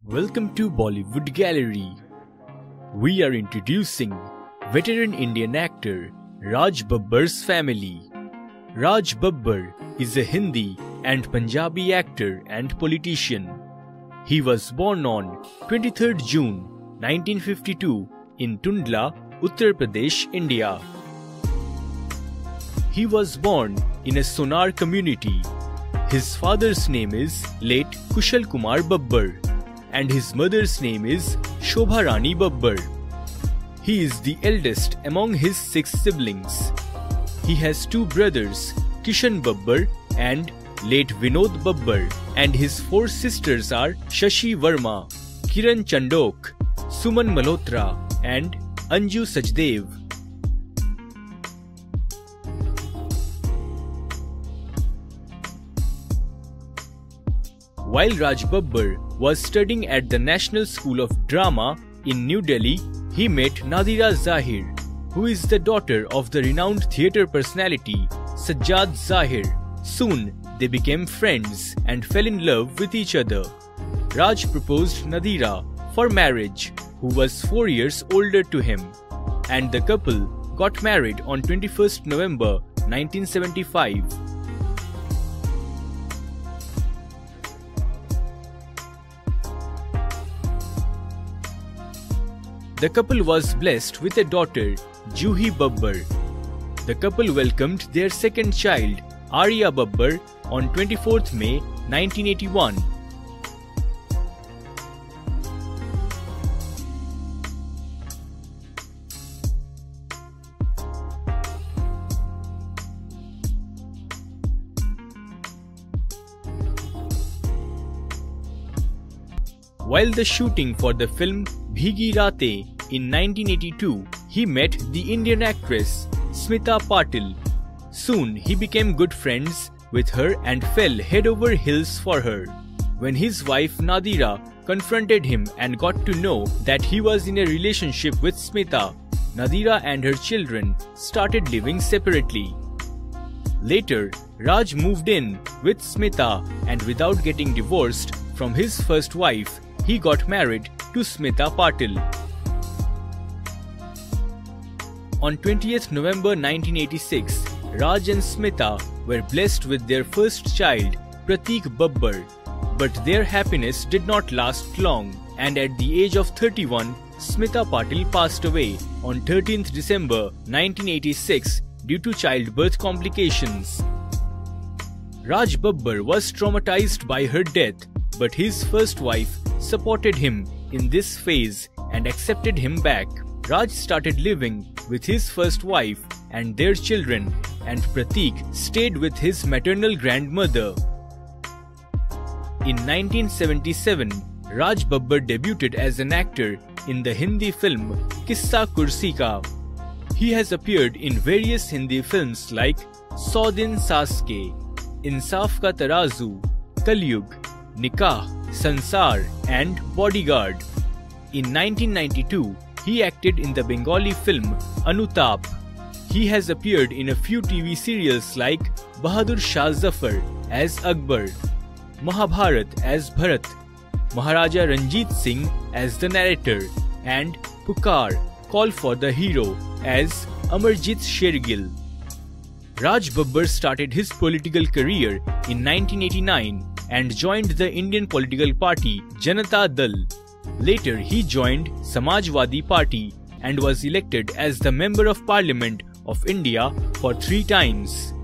Welcome to Bollywood Gallery. We are introducing veteran Indian actor Raj Babbar's family. Raj Babbar is a Hindi and Punjabi actor and politician. He was born on 23rd June 1952 in Tundla, Uttar Pradesh, India. He was born in a Sonar community. His father's name is late Kushal Kumar Babbar and his mother's name is Shobha Rani Babbar. He is the eldest among his 6 siblings. He has 2 brothers, Kishan Babbar and late Vinod Babbar, and his 4 sisters are Shashi Verma, Kiran Chandok, Suman Malhotra and Anju Sachdev. While Raj Babbar was studying at the National School of Drama in New Delhi, he met Nadira Zahir, who is the daughter of the renowned theatre personality Sajjad Zahir. Soon, they became friends and fell in love with each other. Raj proposed Nadira for marriage, who was 4 years older to him, and the couple got married on 21st November 1975. The couple was blessed with a daughter, Juhi Babbar. The couple welcomed their second child, Arya Babbar, on 24th May 1981. While the shooting for the film Bhigi Raatein in 1982, he met the Indian actress Smita Patil. Soon he became good friends with her and fell head over heels for her. When his wife Nadira confronted him and got to know that he was in a relationship with Smita, Nadira and her children started living separately. Later, Raj moved in with Smita, and without getting divorced from his first wife, he got married to Smita Patil. On 20th November 1986, Raj and Smita were blessed with their first child, Pratik Babbar. But their happiness did not last long, and at the age of 31, Smita Patil passed away on 13th December 1986 due to childbirth complications. Raj Babbar was traumatized by her death, but his first wife supported him in this phase and accepted him back. Raj started living with his first wife and their children, and Pratik stayed with his maternal grandmother. In 1977, Raj Babbar debuted as an actor in the Hindi film Kissa Kursi Ka. He has appeared in various Hindi films like Sau Din Saas Ke, Insaf Ka Tarazu, Kalyug, Nikah, Sansar and Bodyguard. In 1992, he acted in the Bengali film Anutap. He has appeared in a few TV serials like Bahadur Shah Zafar as Akbar, Mahabharat as Bharat, Maharaja Ranjit Singh as the narrator, and Pukar, Call for the Hero as Amarjit Shergill. Raj Babbar started his political career in 1989 and joined the Indian political party Janata Dal. Later, he joined Samajwadi Party and was elected as the Member of Parliament of India for 3 times.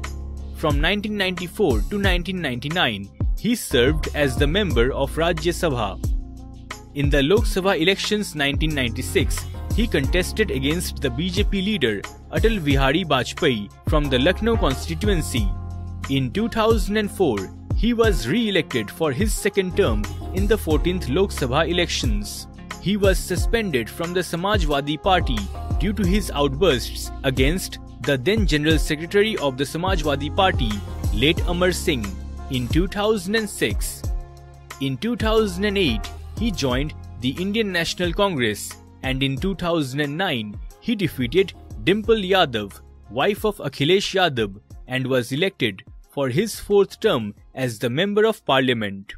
From 1994 to 1999, he served as the member of Rajya Sabha. In the Lok Sabha elections 1996, he contested against the BJP leader Atal Bihari Vajpayee from the Lucknow constituency. In 2004, he was re-elected for his second term in the 14th Lok Sabha elections. He was suspended from the Samajwadi Party due to his outbursts against the then General Secretary of the Samajwadi Party, late Amar Singh, in 2006. In 2008, he joined the Indian National Congress, and in 2009, he defeated Dimple Yadav, wife of Akhilesh Yadav, and was elected for his 4th term as the Member of Parliament.